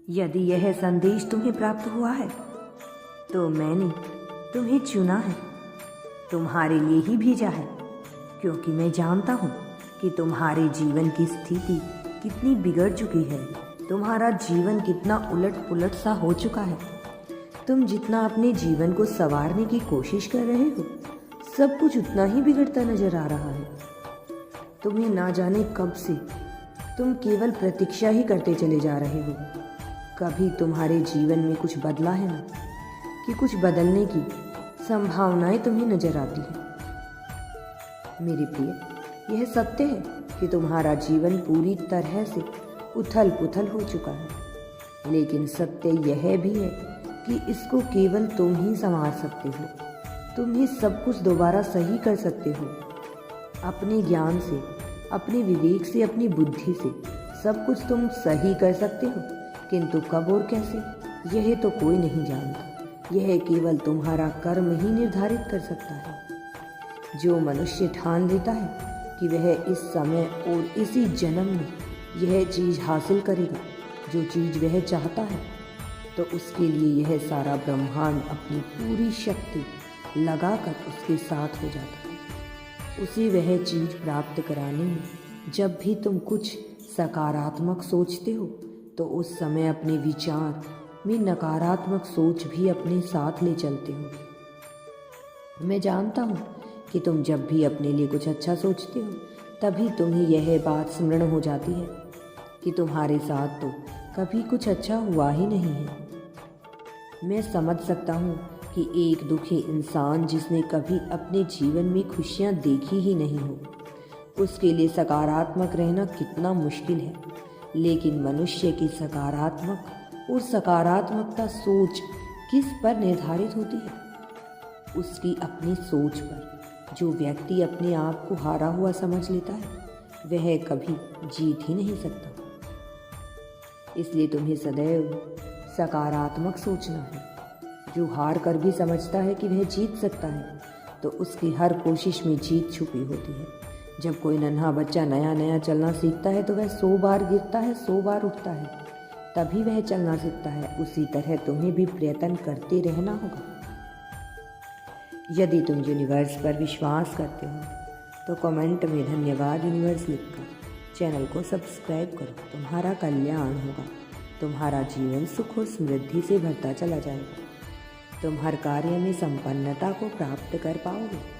यदि यह संदेश तुम्हें प्राप्त हुआ है तो मैंने तुम्हें चुना है, तुम्हारे लिए ही भेजा है, क्योंकि मैं जानता हूँ कि तुम्हारे जीवन की स्थिति कितनी बिगड़ चुकी है, तुम्हारा जीवन कितना उलट पुलट सा हो चुका है। तुम जितना अपने जीवन को संवारने की कोशिश कर रहे हो, सब कुछ उतना ही बिगड़ता नजर आ रहा है। तुम्हें ना जाने कब से तुम केवल प्रतीक्षा ही करते चले जा रहे हो। कभी तुम्हारे जीवन में कुछ बदला है ना, कि कुछ बदलने की संभावनाएं तुम्हें नजर आती हैं। मेरे प्रिय, यह सत्य है कि तुम्हारा जीवन पूरी तरह से उथल पुथल हो चुका है, लेकिन सत्य यह भी है कि इसको केवल तुम ही संवार सकते हो। तुम ही सब कुछ दोबारा सही कर सकते हो। अपने ज्ञान से, अपने विवेक से, अपनी बुद्धि से सब कुछ तुम सही कर सकते हो, किंतु कब और कैसे यह तो कोई नहीं जानता। यह केवल तुम्हारा कर्म ही निर्धारित कर सकता है। जो मनुष्य ठान लेता है कि वह इस समय और इसी जन्म में यह चीज हासिल करेगा जो चीज वह चाहता है, तो उसके लिए यह सारा ब्रह्मांड अपनी पूरी शक्ति लगाकर उसके साथ हो जाता है। उसे वह चीज प्राप्त कराने में जब भी तुम कुछ सकारात्मक सोचते हो, तो उस समय अपने विचार में नकारात्मक सोच भी अपने साथ ले चलते हो। मैं जानता हूँ कि तुम जब भी अपने लिए कुछ अच्छा सोचते हो, तभी तुम्हें यह बात स्मरण हो जाती है कि तुम्हारे साथ तो कभी कुछ अच्छा हुआ ही नहीं है। मैं समझ सकता हूँ कि एक दुखी इंसान जिसने कभी अपने जीवन में खुशियाँ देखी ही नहीं हो, उसके लिए सकारात्मक रहना कितना मुश्किल है। लेकिन मनुष्य की सकारात्मक और सकारात्मकता सोच किस पर निर्धारित होती है? उसकी अपनी सोच पर। जो व्यक्ति अपने आप को हारा हुआ समझ लेता है, वह कभी जीत ही नहीं सकता। इसलिए तुम्हें सदैव सकारात्मक सोचना है। जो हार कर भी समझता है कि वह जीत सकता है, तो उसकी हर कोशिश में जीत छुपी होती है। जब कोई नन्हा बच्चा नया नया चलना सीखता है, तो वह 100 बार गिरता है, 100 बार उठता है, तभी वह चलना सीखता है। उसी तरह तुम्हें भी प्रयत्न करते रहना होगा। यदि तुम यूनिवर्स पर विश्वास करते हो, तो कमेंट में धन्यवाद यूनिवर्स लिखकर चैनल को सब्सक्राइब करो। तुम्हारा कल्याण होगा। तुम्हारा जीवन सुख और समृद्धि से भरता चला जाएगा। तुम हर कार्य में संपन्नता को प्राप्त कर पाओगे।